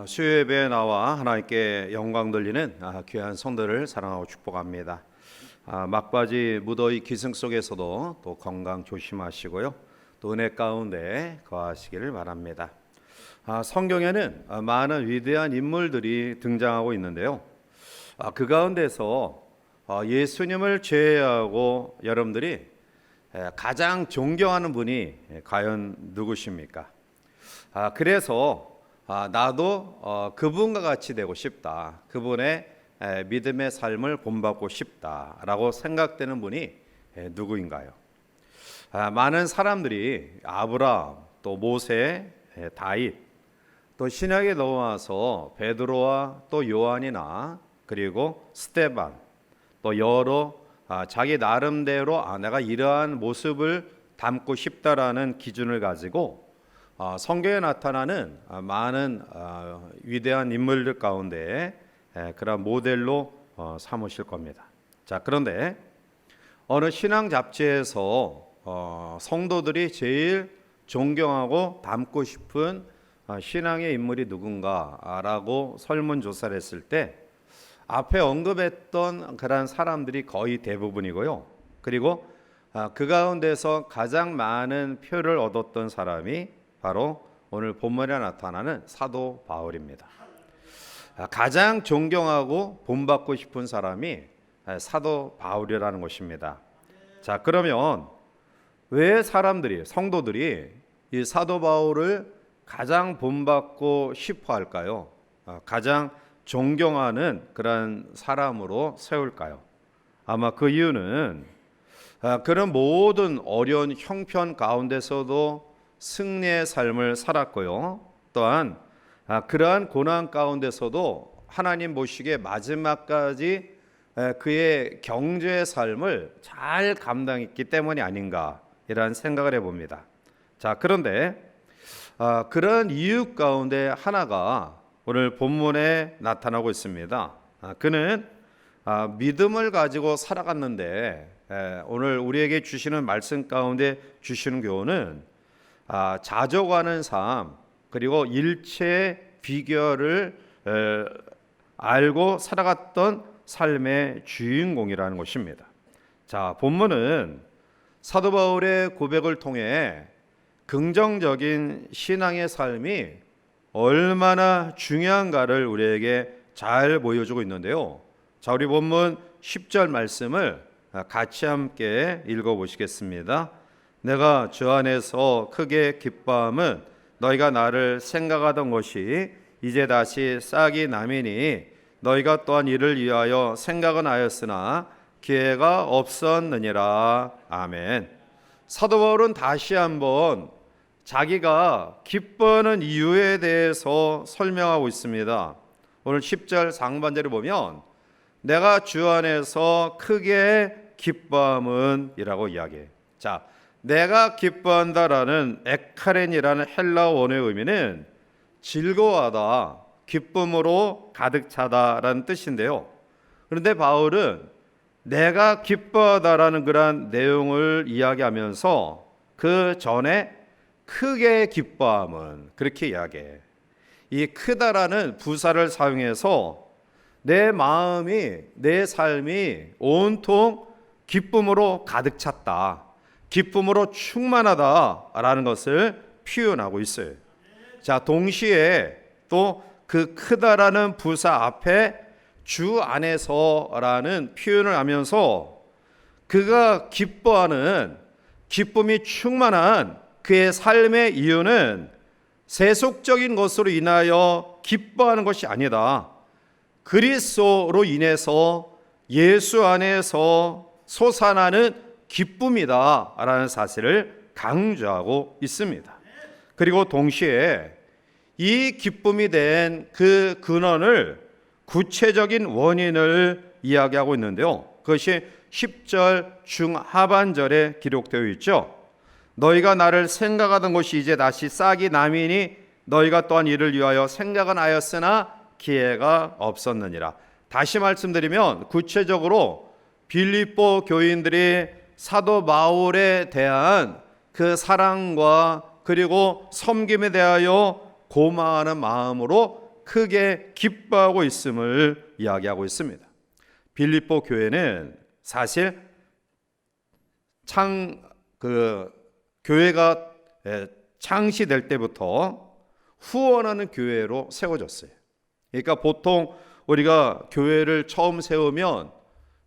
수요 예배에 나와 하나님께 영광 돌리는 귀한 성도를 사랑하고 축복합니다. 막바지 무더위 기승 속에서도 또 건강 조심하시고요. 또 은혜 가운데 거하시기를 바랍니다. 성경에는 많은 위대한 인물들이 등장하고 있는데요. 그 가운데서 예수님을 제외하고 여러분들이 가장 존경하는 분이 과연 누구십니까? 그래서 나도 그분과 같이 되고 싶다. 그분의 믿음의 삶을 본받고 싶다라고 생각되는 분이 누구인가요? 많은 사람들이 아브라함, 또 모세, 다윗, 또 신약에 넘어와서 베드로와 또 요한이나 그리고 스데반, 또 여러 자기 나름대로 내가 이러한 모습을 담고 싶다라는 기준을 가지고 성경에 나타나는 많은 위대한 인물들 가운데 그런 모델로 삼으실 겁니다. 자, 그런데 어느 신앙 잡지에서 성도들이 제일 존경하고 닮고 싶은 신앙의 인물이 누군가라고 설문조사를 했을 때 앞에 언급했던 그런 사람들이 거의 대부분이고요. 그리고 그 가운데서 가장 많은 표를 얻었던 사람이 바로 오늘 본문에 나타나는 사도 바울입니다. 가장 존경하고 본받고 싶은 사람이 사도 바울이라는 것입니다. 자, 그러면 왜 사람들이, 성도들이 이 사도 바울을 가장 본받고 싶어 할까요? 가장 존경하는 그런 사람으로 세울까요? 아마 그 이유는 그런 모든 어려운 형편 가운데서도 승리의 삶을 살았고요. 또한 그러한 고난 가운데서도 하나님 보시기에 마지막까지 그의 경제의 삶을 잘 감당했기 때문이 아닌가 이런 생각을 해봅니다. 자, 그런데 그런 이유 가운데 하나가 오늘 본문에 나타나고 있습니다. 그는 믿음을 가지고 살아갔는데 오늘 우리에게 주시는 말씀 가운데 주시는 교훈은 자족하는 삶 그리고 일체의 비결을 알고 살아갔던 삶의 주인공이라는 것입니다. 자, 본문은 사도 바울의 고백을 통해 긍정적인 신앙의 삶이 얼마나 중요한가를 우리에게 잘 보여주고 있는데요. 자, 우리 본문 10절 말씀을 같이 함께 읽어보시겠습니다. 내가 주 안에서 크게 기뻐함은 너희가 나를 생각하던 것이 이제 다시 싹이 나미니 너희가 또한 이를 위하여 생각은 하였으나 기회가 없었느니라. 아멘. 사도 바울은 다시 한번 자기가 기뻐하는 이유에 대해서 설명하고 있습니다. 오늘 10절 상반절을 보면 내가 주 안에서 크게 기뻐함은 이라고 이야기해요. 자, 내가 기뻐한다라는 에카렌이라는 헬라어 원어의 의미는 즐거워하다, 기쁨으로 가득 차다라는 뜻인데요. 그런데 바울은 내가 기뻐하다라는 그런 내용을 이야기하면서 그 전에 크게 기뻐함은 그렇게 이야기해. 이 크다라는 부사를 사용해서 내 마음이, 내 삶이 온통 기쁨으로 가득 찼다, 기쁨으로 충만하다라는 것을 표현하고 있어요. 자, 동시에 또 그 크다라는 부사 앞에 주 안에서라는 표현을 하면서 그가 기뻐하는, 기쁨이 충만한 그의 삶의 이유는 세속적인 것으로 인하여 기뻐하는 것이 아니다. 그리스도로 인해서 예수 안에서 솟아나는 기쁨이다 라는 사실을 강조하고 있습니다. 그리고 동시에 이 기쁨이 된 그 근원을, 구체적인 원인을 이야기하고 있는데요. 그것이 10절 중하반절에 기록되어 있죠. 너희가 나를 생각하던 것이 이제 다시 싹이 나미니 너희가 또한 이를 위하여 생각은 하였으나 기회가 없었느니라. 다시 말씀드리면 구체적으로 빌립보 교인들이 사도 바울에 대한 그 사랑과 그리고 섬김에 대하여 고마워하는 마음으로 크게 기뻐하고 있음을 이야기하고 있습니다. 빌립보 교회는 사실 교회가 창시될 때부터 후원하는 교회로 세워졌어요. 그러니까 보통 우리가 교회를 처음 세우면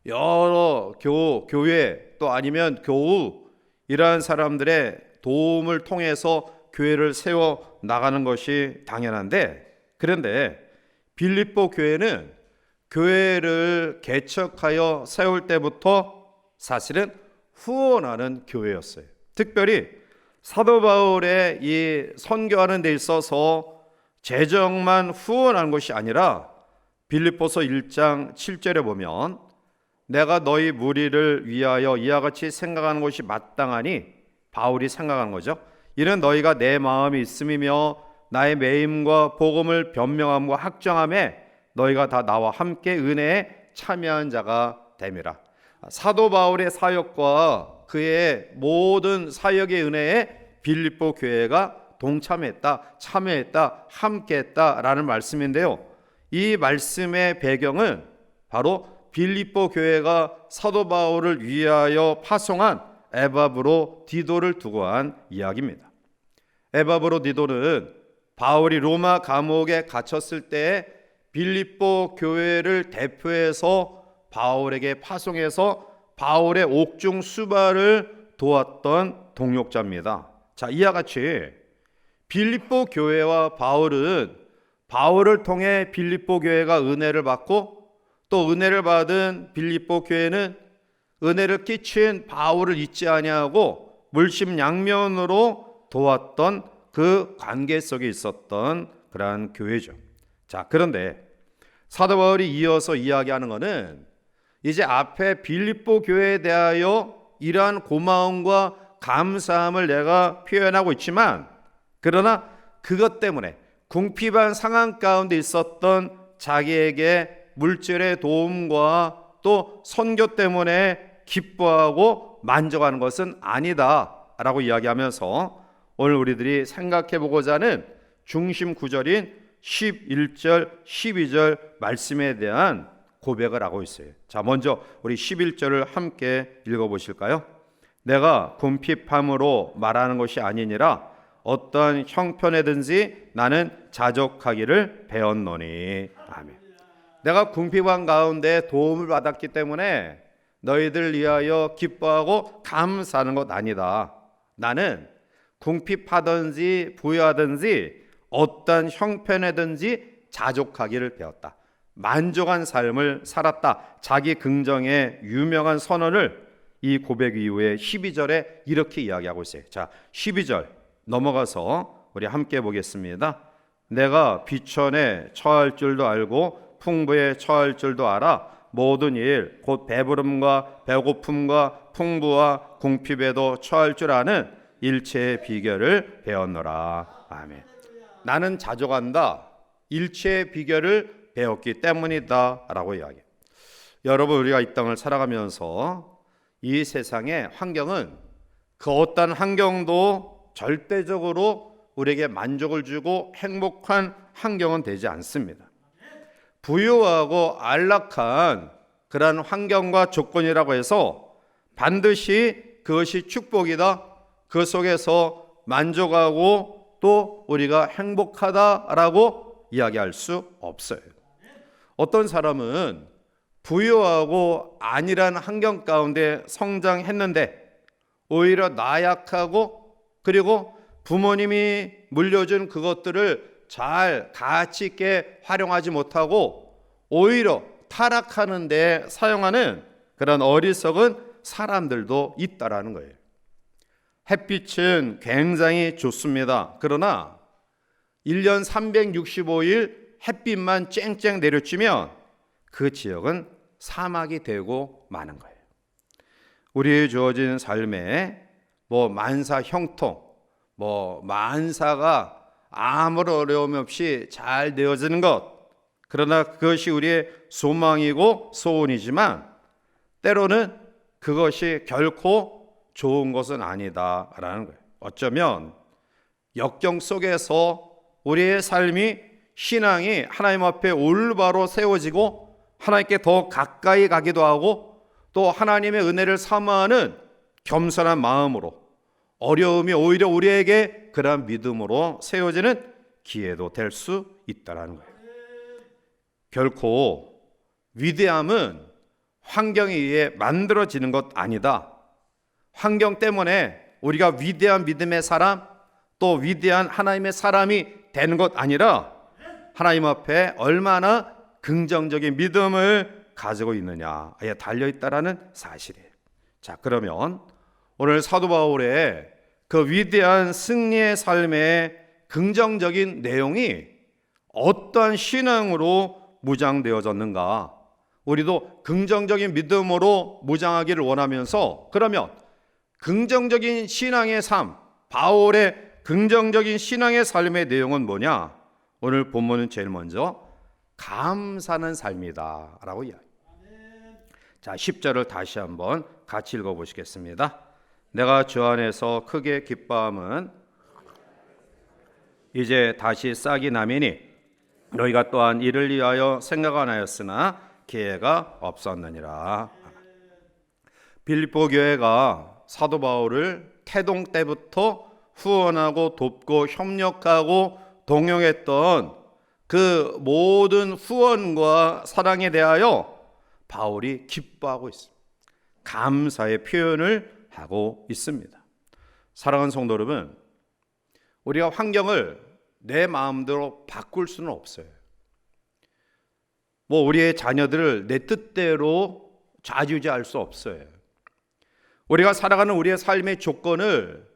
여러 교회 또 아니면 교우 이러한 사람들의 도움을 통해서 교회를 세워 나가는 것이 당연한데, 그런데 빌립보 교회는 교회를 개척하여 세울 때부터 사실은 후원하는 교회였어요. 특별히 사도 바울의 이 선교하는 데 있어서 재정만 후원하는 것이 아니라 빌립보서 1장 7절에 보면 내가 너희 무리를 위하여 이와 같이 생각하는 것이 마땅하니, 바울이 생각하는 거죠. 이는 너희가 내 마음이 있음이며 나의 매임과 복음을 변명함과 확정함에 너희가 다 나와 함께 은혜에 참여한 자가 됨이라. 사도 바울의 사역과 그의 모든 사역의 은혜에 빌립보 교회가 동참했다, 참여했다, 함께했다라는 말씀인데요. 이 말씀의 배경은 바로 빌립보 교회가 사도 바울을 위하여 파송한 에바브로 디도를 두고 한 이야기입니다. 에바브로 디도는 바울이 로마 감옥에 갇혔을 때 빌립보 교회를 대표해서 바울에게 파송해서 바울의 옥중 수발을 도왔던 동역자입니다. 자, 이와 같이 빌립보 교회와 바울은 바울을 통해 빌립보 교회가 은혜를 받고, 또 은혜를 받은 빌립보 교회는 은혜를 끼친 바울을 잊지 아니하고 물심양면으로 도왔던 그 관계 속에 있었던 그러한 교회죠. 자, 그런데 사도 바울이 이어서 이야기하는 것은 이제 앞에 빌립보 교회에 대하여 이러한 고마움과 감사함을 내가 표현하고 있지만, 그러나 그것 때문에 궁핍한 상황 가운데 있었던 자기에게 물질의 도움과 또 선교 때문에 기뻐하고 만족하는 것은 아니다 라고 이야기하면서 오늘 우리들이 생각해 보고자 하는 중심 구절인 11절, 12절 말씀에 대한 고백을 하고 있어요. 자, 먼저 우리 11절을 함께 읽어보실까요? 내가 궁핍함으로 말하는 것이 아니니라 어떤 형편에든지 나는 자족하기를 배웠노니. 아멘. 내가 궁핍한 가운데 도움을 받았기 때문에 너희들 위하여 기뻐하고 감사하는 것 아니다. 나는 궁핍하든지 부유하든지 어떤 형편에든지 자족하기를 배웠다. 만족한 삶을 살았다. 자기 긍정의 유명한 선언을 이 고백 이후에 12절에 이렇게 이야기하고 있어요. 자, 12절 넘어가서 우리 함께 보겠습니다. 내가 비천에 처할 줄도 알고 풍부에 처할 줄도 알아 모든 일 곧 배부름과 배고픔과 풍부와 궁핍에도 처할 줄 아는 일체의 비결을 배웠노라. 아멘. 나는 자족한다. 일체의 비결을 배웠기 때문이다 라고 이야기해요. 여러분, 우리가 이 땅을 살아가면서 이 세상의 환경은 그 어떤 환경도 절대적으로 우리에게 만족을 주고 행복한 환경은 되지 않습니다. 부유하고 안락한 그러한 환경과 조건이라고 해서 반드시 그것이 축복이다, 그 속에서 만족하고 또 우리가 행복하다라고 이야기할 수 없어요. 어떤 사람은 부유하고 안일한 환경 가운데 성장했는데 오히려 나약하고 그리고 부모님이 물려준 그것들을 잘 가치 있게 활용하지 못하고 오히려 타락하는 데 사용하는 그런 어리석은 사람들도 있다라는 거예요. 햇빛은 굉장히 좋습니다. 그러나 1년 365일 햇빛만 쨍쨍 내려치면 그 지역은 사막이 되고 마는 거예요. 우리의 주어진 삶에 만사 형통, 만사가 아무런 어려움 없이 잘 되어지는 것, 그러나 그것이 우리의 소망이고 소원이지만 때로는 그것이 결코 좋은 것은 아니다라는 거예요. 어쩌면 역경 속에서 우리의 삶이 신앙이 하나님 앞에 올바로 세워지고 하나님께 더 가까이 가기도 하고 또 하나님의 은혜를 사모하는 겸손한 마음으로 어려움이 오히려 우리에게 그러한 믿음으로 세워지는 기회도 될 수 있다는 거예요. 결코 위대함은 환경에 의해 만들어지는 것 아니다. 환경 때문에 우리가 위대한 믿음의 사람 또 위대한 하나님의 사람이 되는 것 아니라 하나님 앞에 얼마나 긍정적인 믿음을 가지고 있느냐에 달려있다라는 사실이에요. 자, 그러면 오늘 사도 바울의 그 위대한 승리의 삶의 긍정적인 내용이 어떠한 신앙으로 무장되어졌는가? 우리도 긍정적인 믿음으로 무장하기를 원하면서 그러면 긍정적인 신앙의 삶, 바울의 긍정적인 신앙의 삶의 내용은 뭐냐? 오늘 본문은 제일 먼저 감사하는 삶이다 라고 이야기합니다. 자, 10절을 다시 한번 같이 읽어보시겠습니다. 내가 주 안에서 크게 기뻐함은 이제 다시 싹이 나매니 너희가 또한 이를 위하여 생각 안 하였으나 기회가 없었느니라. 빌립보 교회가 사도 바울을 태동 때부터 후원하고 돕고 협력하고 동역했던 그 모든 후원과 사랑에 대하여 바울이 기뻐하고 있습니다. 감사의 표현을 하고 있습니다. 사랑하는 성도 여러분, 우리가 환경을 내 마음대로 바꿀 수는 없어요. 우리의 자녀들을 내 뜻대로 좌지우지할 수 없어요. 우리가 살아가는 우리의 삶의 조건을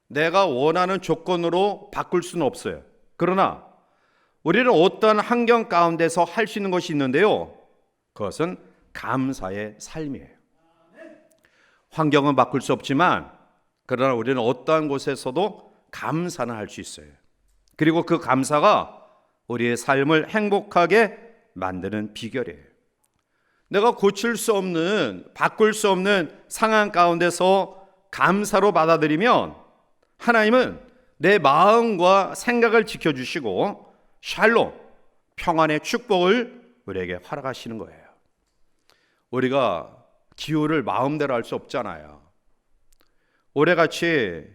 내가 원하는 조건으로 바꿀 수는 없어요. 그러나 우리는 어떤 환경 가운데서 할 수 있는 것이 있는데요, 그것은 감사의 삶이에요. 환경은 바꿀 수 없지만 그러나 우리는 어떠한 곳에서도 감사는 할 수 있어요. 그리고 그 감사가 우리의 삶을 행복하게 만드는 비결이에요. 내가 고칠 수 없는, 바꿀 수 없는 상황 가운데서 감사로 받아들이면 하나님은 내 마음과 생각을 지켜주시고 샬롬, 평안의 축복을 우리에게 허락하시는 거예요. 우리가 기후를 마음대로 할 수 없잖아요. 올해같이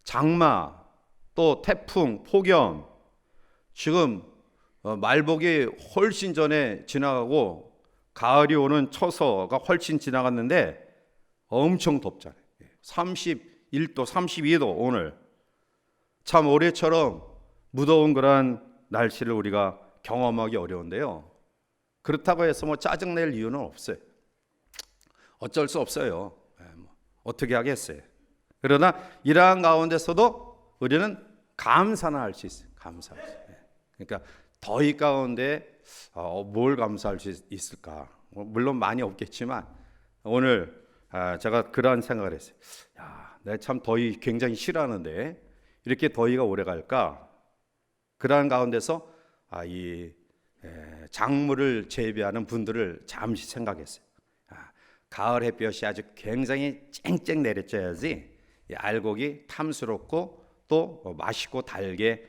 장마, 또 태풍, 폭염, 지금 말복이 훨씬 전에 지나가고 가을이 오는 처서가 훨씬 지나갔는데 엄청 덥잖아요. 31도, 32도 오늘. 참 올해처럼 무더운 그런 날씨를 우리가 경험하기 어려운데요. 그렇다고 해서 짜증낼 이유는 없어요. 어쩔 수 없어요. 어떻게 하겠어요. 그러나 이러한 가운데서도 우리는 감사나 할 수 있어요. 감사할 수 있어요. 그러니까 더위 가운데 뭘 감사할 수 있을까? 물론 많이 없겠지만 오늘 제가 그러한 생각을 했어요. 내가 참 더위 굉장히 싫어하는데 이렇게 더위가 오래 갈까? 그러한 가운데서 이 작물을 재배하는 분들을 잠시 생각했어요. 가을 햇볕이 아주 굉장히 쨍쨍 내려져야지 알곡이 탐스럽고 또 맛있고 달게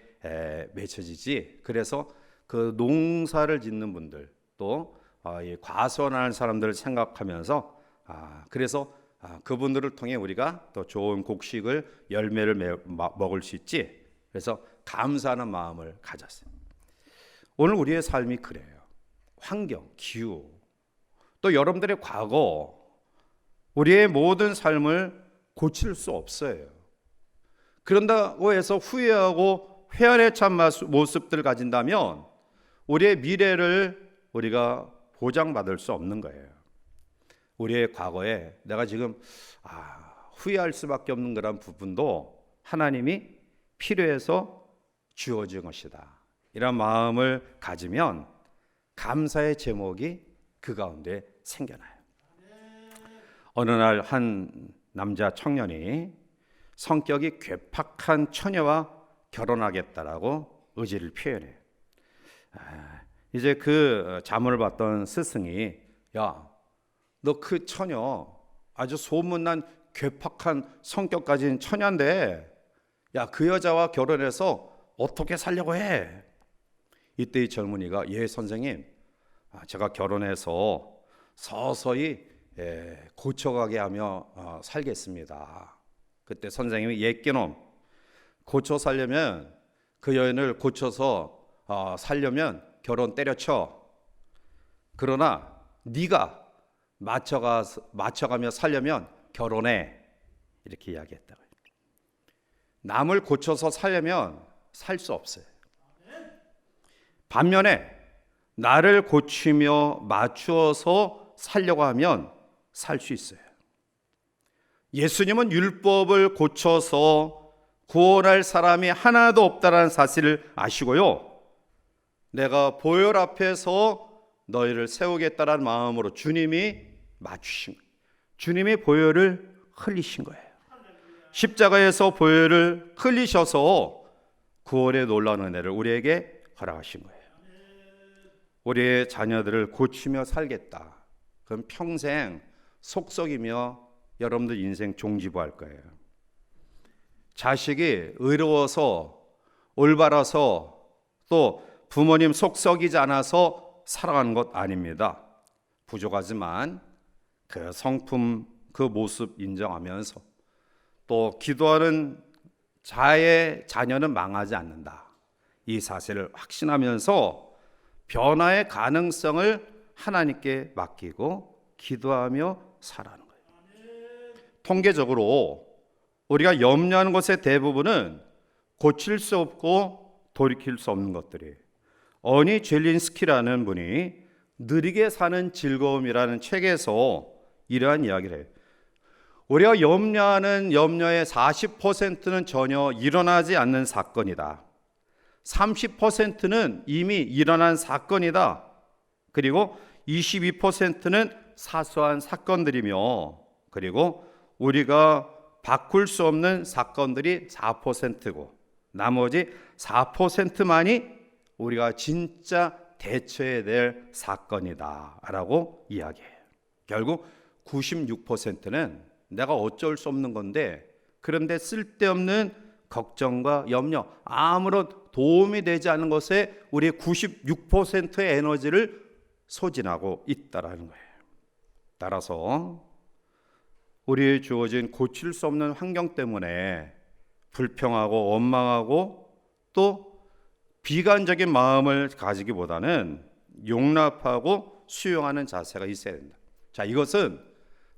맺혀지지. 그래서 그 농사를 짓는 분들 또 과수원하는 사람들을 생각하면서 그래서 그분들을 통해 우리가 또 좋은 곡식을 열매를 먹을 수 있지. 그래서 감사하는 마음을 가졌어요. 오늘 우리의 삶이 그래요. 환경, 기후, 또 여러분들의 과거, 우리의 모든 삶을 고칠 수 없어요. 그런다고 해서 후회하고 회한에 찬 모습들을 가진다면 우리의 미래를 우리가 보장받을 수 없는 거예요. 우리의 과거에 내가 지금 후회할 수밖에 없는 그런 부분도 하나님이 필요해서 주어진 것이다. 이런 마음을 가지면 감사의 제목이 그 가운데 생겨나요. 어느 날 한 남자 청년이 성격이 괴팍한 처녀와 결혼하겠다라고 의지를 표현해요. 이제 그 자문을 받던 스승이 야, 너 그 처녀 아주 소문난 괴팍한 성격 가진 처녀인데 야, 그 여자와 결혼해서 어떻게 살려고 해? 이때 이 젊은이가 예 선생님, 제가 결혼해서 서서히 고쳐가게 하며 살겠습니다. 그때 선생님이 예끼놈, 고쳐 살려면 그 여인을 고쳐서 살려면 결혼 때려쳐. 그러나 네가 맞춰가며 살려면 결혼해. 이렇게 이야기했다고요. 남을 고쳐서 살려면 살 수 없어요. 반면에 나를 고치며 맞추어서 살려고 하면 살 수 있어요. 예수님은 율법을 고쳐서 구원할 사람이 하나도 없다는 사실을 아시고요, 내가 보혈 앞에서 너희를 세우겠다는 마음으로 주님이 맞추신 거예요. 주님이 보혈을 흘리신 거예요. 십자가에서 보혈을 흘리셔서 구원의 놀라운 은혜를 우리에게 허락하신 거예요. 우리의 자녀들을 고치며 살겠다. 그럼 평생 속썩이며 여러분들 인생 종지부할 거예요. 자식이 의로워서 올바라서 또 부모님 속썩이지 않아서 살아가는 것 아닙니다. 부족하지만 그 성품, 그 모습 인정하면서 또 기도하는 자녀는 망하지 않는다. 이 사실을 확신하면서 변화의 가능성을 하나님께 맡기고 기도하며 살아가는 거예요. 통계적으로 우리가 염려하는 것의 대부분은 고칠 수 없고 돌이킬 수 없는 것들이, 어니 젤린스키라는 분이 느리게 사는 즐거움이라는 책에서 이러한 이야기를 해요. 우리가 염려하는 염려의 40%는 전혀 일어나지 않는 사건이다. 30%는 이미 일어난 사건이다. 그리고 22%는 사소한 사건들이며, 그리고 우리가 바꿀 수 없는 사건들이 4%고 나머지 4%만이 우리가 진짜 대처해야 될 사건이다 라고 이야기해요. 결국 96%는 내가 어쩔 수 없는 건데, 그런데 쓸데없는 걱정과 염려, 아무런 도움이 되지 않는 것에 우리의 96%의 에너지를 소진하고 있다라는 거예요. 따라서 우리의 주어진 고칠 수 없는 환경 때문에 불평하고 원망하고 또 비관적인 마음을 가지기보다는 용납하고 수용하는 자세가 있어야 된다. 자, 이것은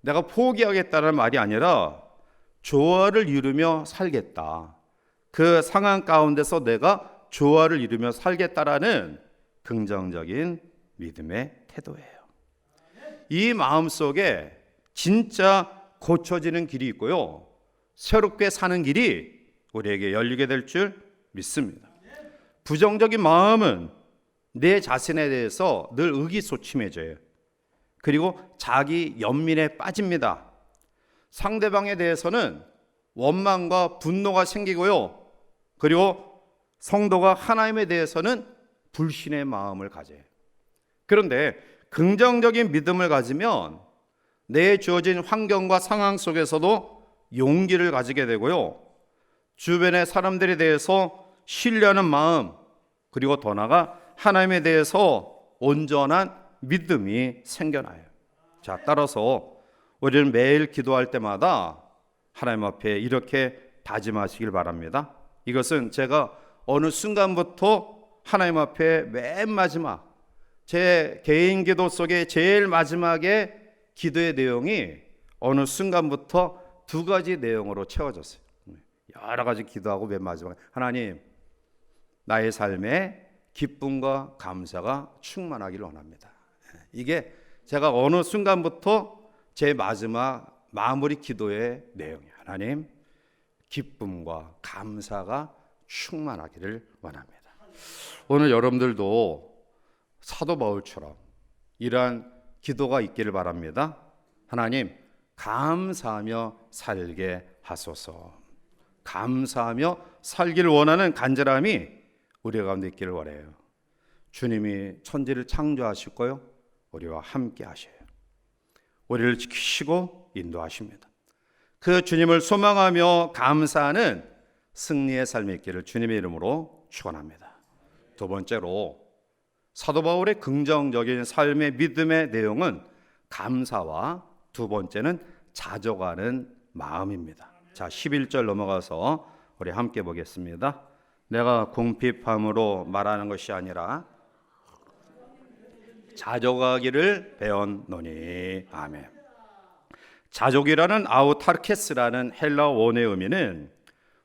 내가 포기하겠다는 말이 아니라 조화를 이루며 살겠다. 그 상황 가운데서 내가 조화를 이루며 살겠다라는 긍정적인 믿음의 태도예요. 이 마음 속에 진짜 고쳐지는 길이 있고요, 새롭게 사는 길이 우리에게 열리게 될 줄 믿습니다. 부정적인 마음은 내 자신에 대해서 늘 의기소침해져요. 그리고 자기 연민에 빠집니다. 상대방에 대해서는 원망과 분노가 생기고요, 그리고 성도가 하나님에 대해서는 불신의 마음을 가져요. 그런데 긍정적인 믿음을 가지면 내 주어진 환경과 상황 속에서도 용기를 가지게 되고요, 주변의 사람들에 대해서 신뢰하는 마음, 그리고 더 나아가 하나님에 대해서 온전한 믿음이 생겨나요. 자, 따라서 우리는 매일 기도할 때마다 하나님 앞에 이렇게 다짐하시길 바랍니다. 이것은 제가 어느 순간부터 하나님 앞에 맨 마지막, 제 개인 기도 속에 제일 마지막에 기도의 내용이 어느 순간부터 두 가지 내용으로 채워졌어요. 여러 가지 기도하고 맨 마지막에 하나님, 나의 삶에 기쁨과 감사가 충만하기를 원합니다. 이게 제가 어느 순간부터 제 마지막 마무리 기도의 내용이에요. 하나님, 기쁨과 감사가 충만하기를 원합니다. 오늘 여러분들도 사도 바울처럼 이러한 기도가 있기를 바랍니다. 하나님, 감사하며 살게 하소서. 감사하며 살기를 원하는 간절함이 우리 가운데 있기를 원해요. 주님이 천지를 창조하시고요, 우리와 함께 하셔요. 우리를 지키시고 인도하십니다. 그 주님을 소망하며 감사하는 승리의 삶이 있기를 주님의 이름으로 축원합니다. 두 번째로, 사도 바울의 긍정적인 삶의 믿음의 내용은 감사와 두 번째는 자족하는 마음입니다. 자, 11절 넘어가서 우리 함께 보겠습니다. 내가 궁핍함으로 말하는 것이 아니라 자족하기를 배웠노니. 아멘. 자족이라는 아우타르케스라는 헬라어 원어의 의미는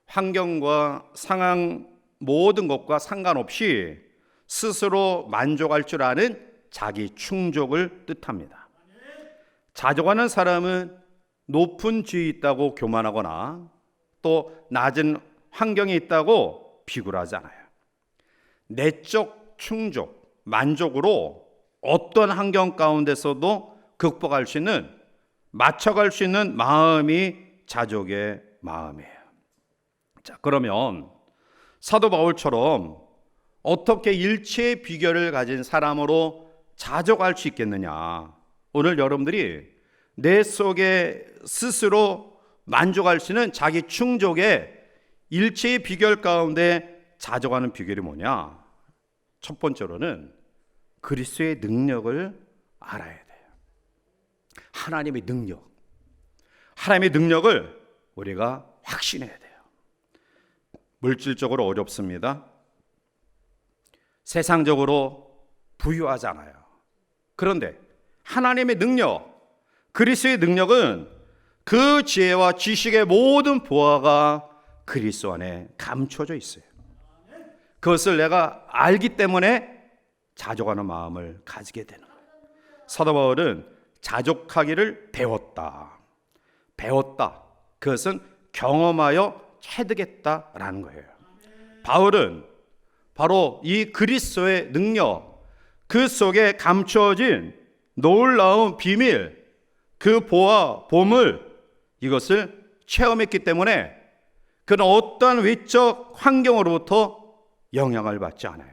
환경과 상황 모든 것과 상관없이 스스로 만족할 줄 아는 자기 충족을 뜻합니다. 자족하는 사람은 높은 지위에 있다고 교만하거나 또 낮은 환경에 있다고 비굴하지 않아요. 내적 충족, 만족으로 어떤 환경 가운데서도 극복할 수 있는, 맞춰갈 수 있는 마음이 자족의 마음이에요. 자, 그러면 사도 바울처럼 어떻게 일체의 비결을 가진 사람으로 자족할 수 있겠느냐? 오늘 여러분들이 내 속에 스스로 만족할 수 있는 자기 충족의 일체의 비결 가운데 자족하는 비결이 뭐냐? 첫 번째로는 그리스도의 능력을 알아야 돼요. 하나님의 능력. 하나님의 능력을 우리가 확신해야 돼요. 물질적으로 어렵습니다. 세상적으로 부유하지 않아요. 그런데 하나님의 능력, 그리스도의 능력은 그 지혜와 지식의 모든 보화가 그리스도 안에 감춰져 있어요. 그것을 내가 알기 때문에 자족하는 마음을 가지게 되는 거예요. 사도 바울은 자족하기를 배웠다. 그것은 경험하여 체득했다라는 거예요. 바울은 바로 이 그리스도의 능력, 그 속에 감춰진 놀라운 비밀, 그 보화, 보물, 이것을 체험했기 때문에 그는 어떠한 외적 환경으로부터 영향을 받지 않아요.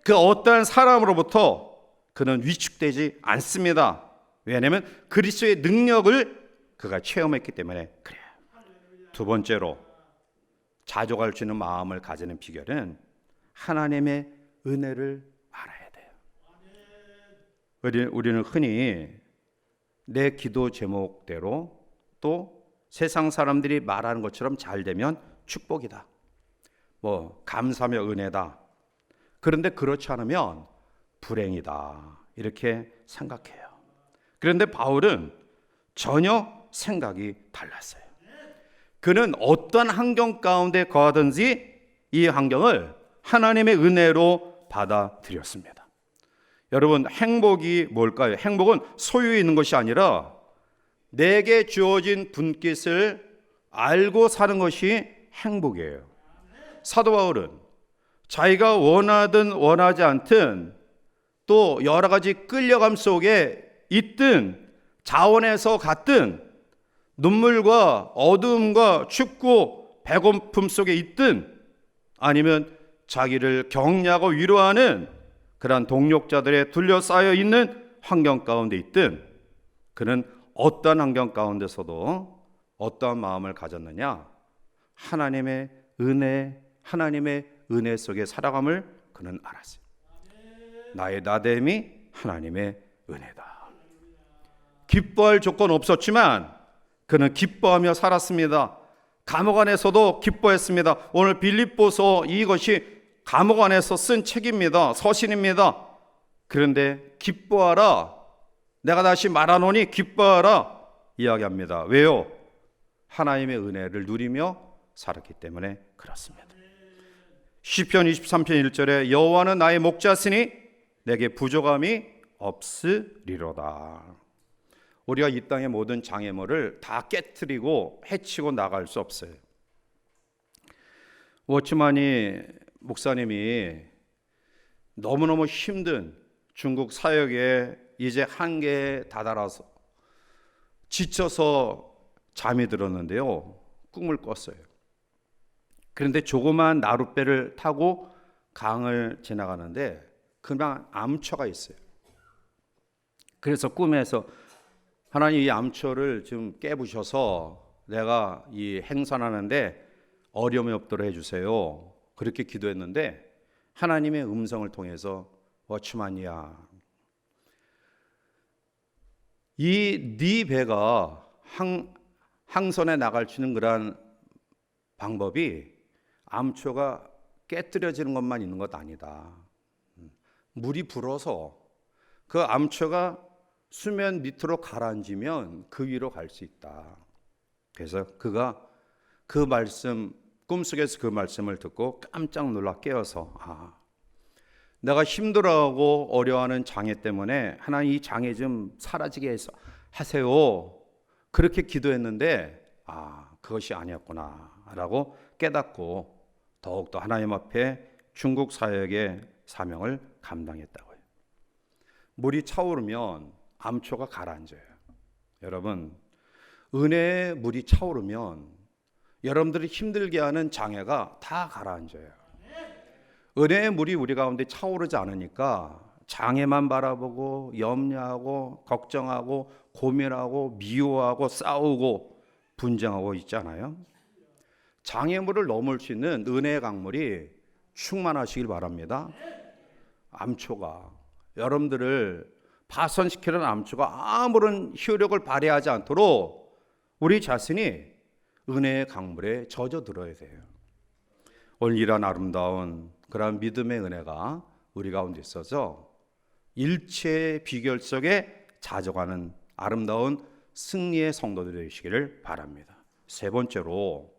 그 어떠한 사람으로부터 그는 위축되지 않습니다. 왜냐하면 그리스도의 능력을 그가 체험했기 때문에 그래요. 두 번째로 자족할 수 있는 마음을 가지는 비결은 하나님의 은혜를 알아야 돼요. 우리는 흔히 내 기도 제목대로 또 세상 사람들이 말하는 것처럼 잘 되면 축복이다. 감사며 은혜다. 그런데 그렇지 않으면 불행이다. 이렇게 생각해요. 그런데 바울은 전혀 생각이 달랐어요. 그는 어떤 환경 가운데 거하든지 이 환경을 하나님의 은혜로 받아들였습니다. 여러분, 행복이 뭘까요? 행복은 소유에 있는 것이 아니라 내게 주어진 분깃을 알고 사는 것이 행복이에요. 사도 바울은 자기가 원하든 원하지 않든 또 여러 가지 끌려감 속에 있든 자원에서 갔든 눈물과 어두움과 춥고 배고픔 속에 있든 아니면 자기를 격려하고 위로하는 그러한 동력자들에 둘러싸여 있는 환경 가운데 있든 그는 어떤 환경 가운데서도 어떠한 마음을 가졌느냐? 하나님의 은혜 속에 살아감을 그는 알았어요. 나의 나됨이 하나님의 은혜다. 기뻐할 조건 없었지만 그는 기뻐하며 살았습니다. 감옥 안에서도 기뻐했습니다. 오늘 빌립보서 이것이 감옥 안에서 쓴 책입니다. 서신입니다. 그런데 기뻐하라. 내가 다시 말하노니 기뻐하라 이야기합니다. 왜요? 하나님의 은혜를 누리며 살았기 때문에 그렇습니다. 시편 23편 1절에 여호와는 나의 목자시니 내게 부족함이 없으리로다. 우리가 이 땅의 모든 장애물을 다 깨트리고 해치고 나갈 수 없어요. 워치만이 목사님이 너무너무 힘든 중국 사역에 이제 한계에 다다라서 지쳐서 잠이 들었는데요. 꿈을 꿨어요. 그런데 조그만 나룻배를 타고 강을 지나가는데 그냥 암초가 있어요. 그래서 꿈에서 하나님 이 암초를 좀 깨부셔서 내가 이 행선하는데 어려움이 없도록 해주세요. 그렇게 기도했는데 하나님의 음성을 통해서 워치만이야. 이 네 배가 항선에 나갈 수 있는 그러한 방법이 암초가 깨뜨려지는 것만 있는 것 아니다. 물이 불어서 그 암초가 수면 밑으로 가라앉으면 그 위로 갈 수 있다. 그래서 그가 그 말씀, 꿈속에서 그 말씀을 듣고 깜짝 놀라 깨어서 내가 힘들어하고 어려워하는 장애 때문에 하나님 이 장애 좀 사라지게 하세요. 그렇게 기도했는데 그것이 아니었구나 라고 깨닫고 더욱더 하나님 앞에 중국 사역의 사명을 감당했다고요. 물이 차오르면 암초가 가라앉아요. 여러분, 은혜의 물이 차오르면 여러분들이 힘들게 하는 장애가 다 가라앉아요. 은혜의 물이 우리 가운데 차오르지 않으니까 장애만 바라보고 염려하고 걱정하고 고민하고 미워하고 싸우고 분쟁하고 있잖아요. 장애물을 넘을 수 있는 은혜의 강물이 충만하시길 바랍니다. 암초가 여러분들을 파손시키는 암초가 아무런 효력을 발휘하지 않도록 우리 자신이 은혜의 강물에 젖어들어야 돼요. 오늘 이런 아름다운 그런 믿음의 은혜가 우리 가운데 있어서 일체의 비결 속에 자족하는 아름다운 승리의 성도들이 되시기를 바랍니다. 세 번째로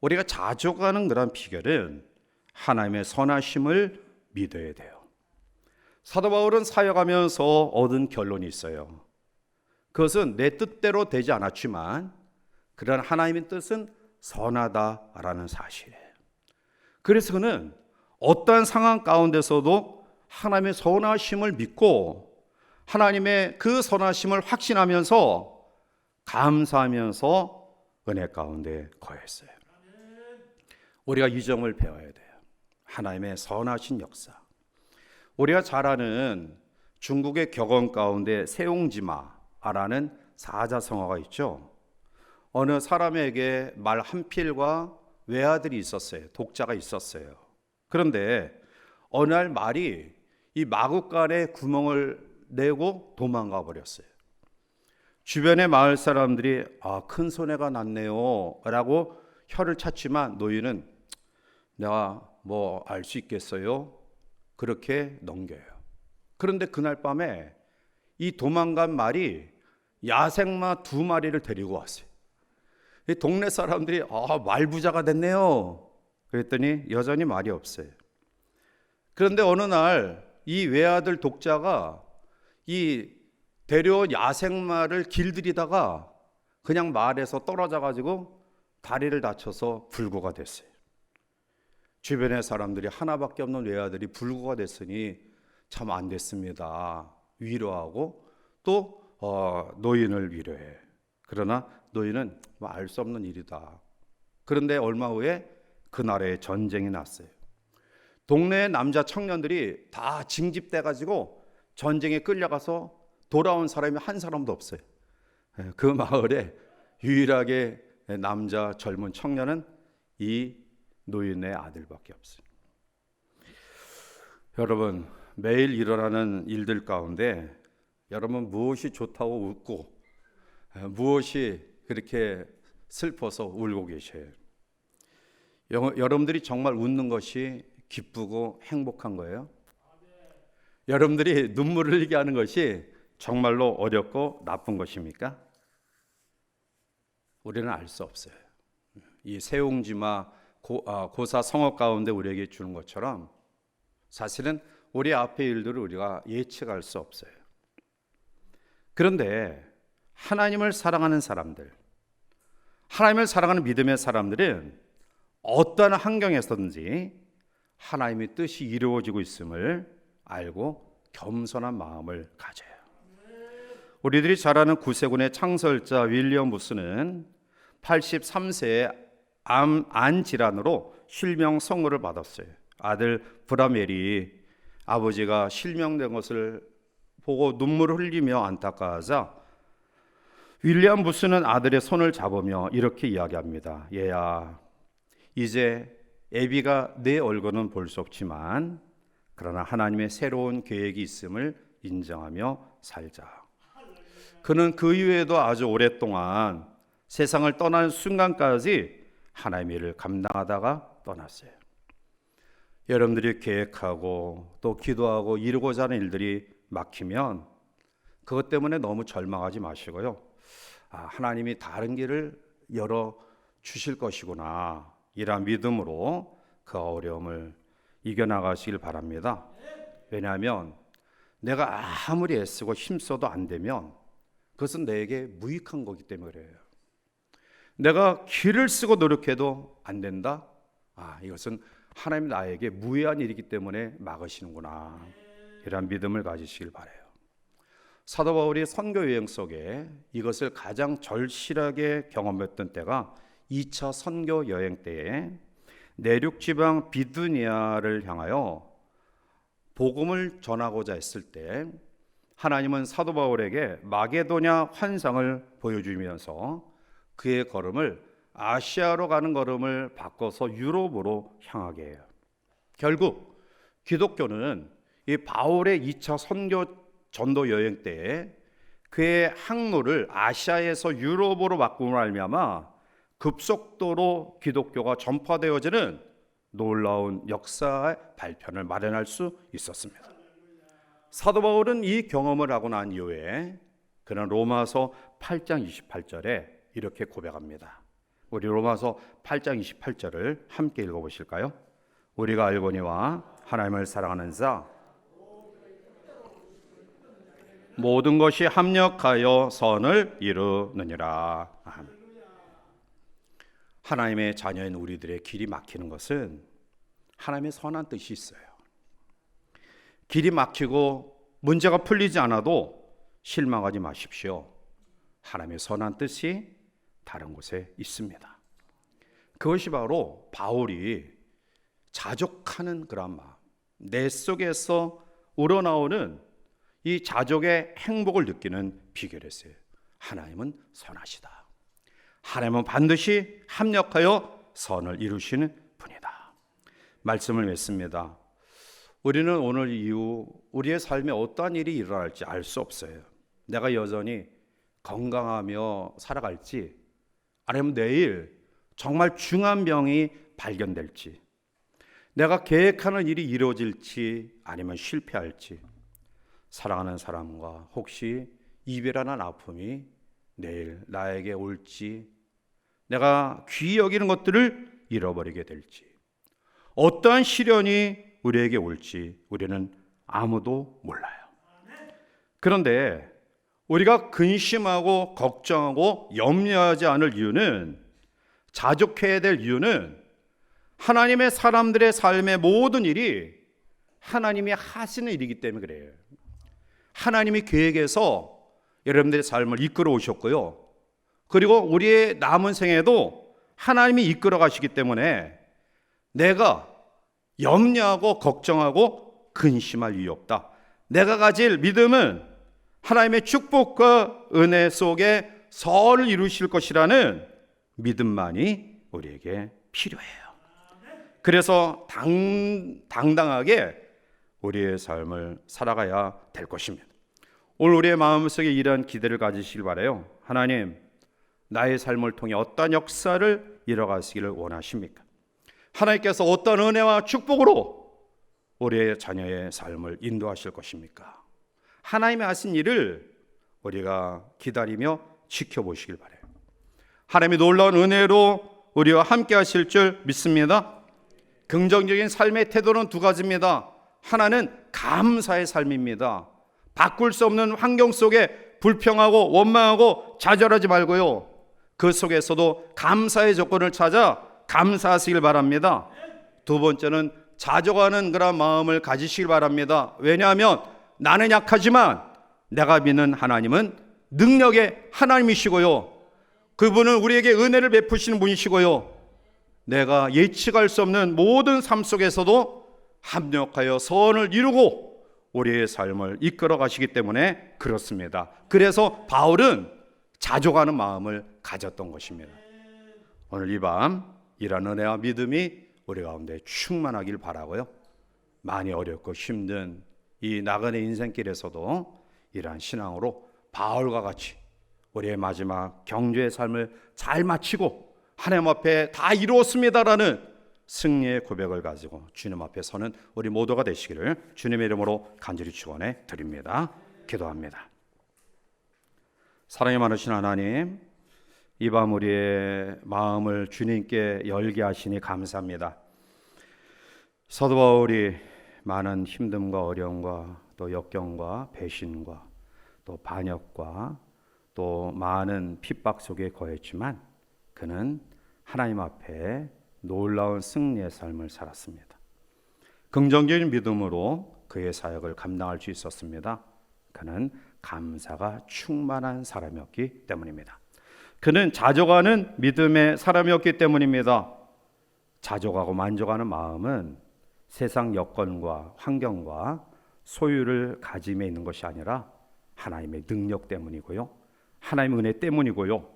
우리가 자족하는 그런 비결은 하나님의 선하심을 믿어야 돼요. 사도 바울은 사역하면서 얻은 결론이 있어요. 그것은 내 뜻대로 되지 않았지만 그런 하나님의 뜻은 선하다라는 사실이에요. 그래서 그는 어떠한 상황 가운데서도 하나님의 선하심을 믿고 하나님의 그 선하심을 확신하면서 감사하면서 은혜 가운데 거했어요. 우리가 이 점을 배워야 돼요. 하나님의 선하신 역사. 우리가 잘 아는 중국의 격언 가운데 세옹지마라는 사자성어가 있죠. 어느 사람에게 말 한 필과 외아들이 있었어요. 독자가 있었어요. 그런데 어느 날 말이 이 마구간에 구멍을 내고 도망가 버렸어요. 주변의 마을 사람들이 큰 손해가 났네요 라고 혀를 찼지만 노인은 내가 뭐 알 수 있겠어요? 그렇게 넘겨요. 그런데 그날 밤에 이 도망간 말이 야생마 2마리를 데리고 왔어요. 이 동네 사람들이 말부자가 됐네요. 그랬더니 여전히 말이 없어요. 그런데 어느 날 이 외아들 독자가 이 데려온 야생마를 길들이다가 그냥 말에서 떨어져 가지고 다리를 다쳐서 불구가 됐어요. 주변의 사람들이 하나밖에 없는 외아들이 불구가 됐으니 참 안 됐습니다. 위로하고 또 노인을 위로해. 그러나 노인은 알 수 없는 일이다. 그런데 얼마 후에 그 나라에 전쟁이 났어요. 동네의 남자 청년들이 다 징집돼 가지고 전쟁에 끌려가서 돌아온 사람이 한 사람도 없어요. 그 마을에 유일하게 남자 젊은 청년은 이 노인의 아들밖에 없어요. 여러분, 매일 일어나는 일들 가운데 여러분 무엇이 좋다고 웃고 무엇이 그렇게 슬퍼서 울고 계셔요? 여러분들이 정말 웃는 것이 기쁘고 행복한 거예요? 여러분들이 눈물을 흘리게 하는 것이 정말로 어렵고 나쁜 것입니까? 우리는 알 수 없어요. 이 세옹지마 고사 성어 가운데 우리에게 주는 것처럼 사실은 우리 앞의 일들을 우리가 예측할 수 없어요. 그런데 하나님을 사랑하는 사람들, 하나님을 사랑하는 믿음의 사람들은 어떠한 환경에서든지 하나님의 뜻이 이루어지고 있음을 알고 겸손한 마음을 가져요. 우리들이 잘 아는 구세군의 창설자 윌리엄 무스는 83세에 암 질환으로 실명 선고를 받았어요. 아들 브라멜이 아버지가 실명된 것을 보고 눈물을 흘리며 안타까워하자 윌리엄 무스는 아들의 손을 잡으며 이렇게 이야기합니다. 얘야, 이제 애비가 내 얼굴은 볼 수 없지만 그러나 하나님의 새로운 계획이 있음을 인정하며 살자. 그는 그 이후에도 아주 오랫동안 세상을 떠나는 순간까지 하나님의 일을 감당하다가 떠났어요. 여러분들이 계획하고 또 기도하고 이루고자 하는 일들이 막히면 그것 때문에 너무 절망하지 마시고요. 하나님이 다른 길을 열어 주실 것이구나, 이런 믿음으로 그 어려움을 이겨나가시길 바랍니다. 왜냐하면 내가 아무리 애쓰고 힘써도 안 되면 그것은 내게 무익한 거기 때문에 그래요. 내가 길을 쓰고 노력해도 안 된다? 이것은 하나님 나에게 무해한 일이기 때문에 막으시는구나, 이런 믿음을 가지시길 바라요. 사도 바울이 선교 여행 속에 이것을 가장 절실하게 경험했던 때가 2차 선교 여행 때에 내륙 지방 비두니아를 향하여 복음을 전하고자 했을 때 하나님은 사도 바울에게 마게도냐 환상을 보여주면서 그의 걸음을 아시아로 가는 걸음을 바꿔서 유럽으로 향하게 해요. 결국 기독교는 이 바울의 2차 선교 전도 여행 때에 그의 항로를 아시아에서 유럽으로 바꿈으로 말미암아 급속도로 기독교가 전파되어지는 놀라운 역사의 발편을 마련할 수 있었습니다. 사도 바울은 이 경험을 하고 난 이후에 그는 로마서 8장 28절에 이렇게 고백합니다. 우리 로마서 8장 28절을 함께 읽어보실까요? 우리가 알거니와 하나님을 사랑하는 자 모든 것이 합력하여 선을 이루느니라. 아멘. 하나님의 자녀인 우리들의 길이 막히는 것은 하나님의 선한 뜻이 있어요. 길이 막히고 문제가 풀리지 않아도 실망하지 마십시오. 하나님의 선한 뜻이 다른 곳에 있습니다. 그것이 바로 바울이 자족하는 그런 마음, 내 속에서 우러나오는 이 자족의 행복을 느끼는 비결이었어요. 하나님은 선하시다. 하나님은 반드시 합력하여 선을 이루시는 분이다. 말씀을 맺습니다. 우리는 오늘 이후 우리의 삶에 어떠한 일이 일어날지 알 수 없어요. 내가 여전히 건강하며 살아갈지, 아니면 내일 정말 중한 병이 발견될지, 내가 계획하는 일이 이루어질지 아니면 실패할지, 사랑하는 사람과 혹시 이별하는 아픔이 내일 나에게 올지, 내가 귀히 여기는 것들을 잃어버리게 될지, 어떠한 시련이 우리에게 올지 우리는 아무도 몰라요. 그런데 우리가 근심하고 걱정하고 염려하지 않을 이유는, 자족해야 될 이유는 하나님의 사람들의 삶의 모든 일이 하나님이 하시는 일이기 때문에 그래요. 하나님이 계획해서 여러분들의 삶을 이끌어 오셨고요. 그리고 우리의 남은 생에도 하나님이 이끌어 가시기 때문에 내가 염려하고 걱정하고 근심할 이유 없다. 내가 가질 믿음은 하나님의 축복과 은혜 속에 선을 이루실 것이라는 믿음만이 우리에게 필요해요. 그래서 당당하게 우리의 삶을 살아가야 될 것입니다. 오늘 우리의 마음속에 이런 기대를 가지시길 바라요. 하나님, 나의 삶을 통해 어떤 역사를 이뤄가시기를 원하십니까? 하나님께서 어떤 은혜와 축복으로 우리의 자녀의 삶을 인도하실 것입니까? 하나님이 하신 일을 우리가 기다리며 지켜보시길 바라요. 하나님이 놀라운 은혜로 우리와 함께 하실 줄 믿습니다. 긍정적인 삶의 태도는 두 가지입니다. 하나는 감사의 삶입니다. 바꿀 수 없는 환경 속에 불평하고 원망하고 좌절하지 말고요, 그 속에서도 감사의 조건을 찾아 감사하시길 바랍니다. 두 번째는 자족하는 그런 마음을 가지시길 바랍니다. 왜냐하면 나는 약하지만 내가 믿는 하나님은 능력의 하나님이시고요, 그분은 우리에게 은혜를 베푸시는 분이시고요, 내가 예측할 수 없는 모든 삶 속에서도 합력하여 선을 이루고 우리의 삶을 이끌어 가시기 때문에 그렇습니다. 그래서 바울은 자족하는 마음을 가졌던 것입니다. 오늘 이 밤 이런 은혜와 믿음이 우리 가운데 충만하길 바라고요. 많이 어렵고 힘든 이 나그네 인생길에서도 이러한 신앙으로 바울과 같이 우리의 마지막 경주의 삶을 잘 마치고 하나님 앞에 다 이루었습니다라는 승리의 고백을 가지고 주님 앞에 서는 우리 모두가 되시기를 주님의 이름으로 간절히 축원해 드립니다. 기도합니다. 사랑이 많으신 하나님, 이 밤 우리의 마음을 주님께 열게 하시니 감사합니다. 사도 바울이 많은 힘듦과 어려움과 또 역경과 배신과 또 반역과 또 많은 핍박 속에 거했지만 그는 하나님 앞에 놀라운 승리의 삶을 살았습니다. 긍정적인 믿음으로 그의 사역을 감당할 수 있었습니다. 그는 감사가 충만한 사람이었기 때문입니다. 그는 자족하는 믿음의 사람이었기 때문입니다. 자족하고 만족하는 마음은 세상 여건과 환경과 소유를 가짐에 있는 것이 아니라 하나님의 능력 때문이고요, 하나님의 은혜 때문이고요,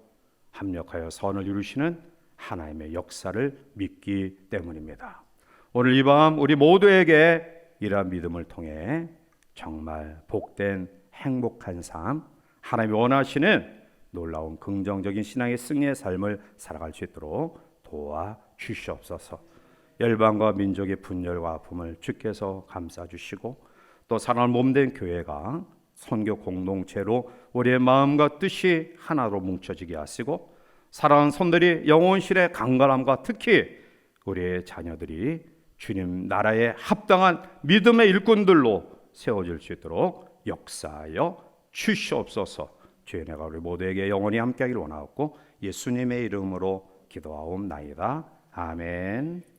합력하여 선을 이루시는 하나님의 역사를 믿기 때문입니다. 오늘 이 밤 우리 모두에게 이러한 믿음을 통해 정말 복된 행복한 삶, 하나님이 원하시는 놀라운 긍정적인 신앙의 승리의 삶을 살아갈 수 있도록 도와주시옵소서. 열방과 민족의 분열과 아픔을 주께서 감싸주시고 또 사랑을 몸된 교회가 선교 공동체로 우리의 마음과 뜻이 하나로 뭉쳐지게 하시고 사랑하는 손들이 영혼실의 강건함과 특히 우리의 자녀들이 주님 나라에 합당한 믿음의 일꾼들로 세워질 수 있도록 역사하여 주시옵소서. 주의 은혜가 우리 모두에게 영원히 함께하기를 원하옵고 예수님의 이름으로 기도하옵나이다. 아멘.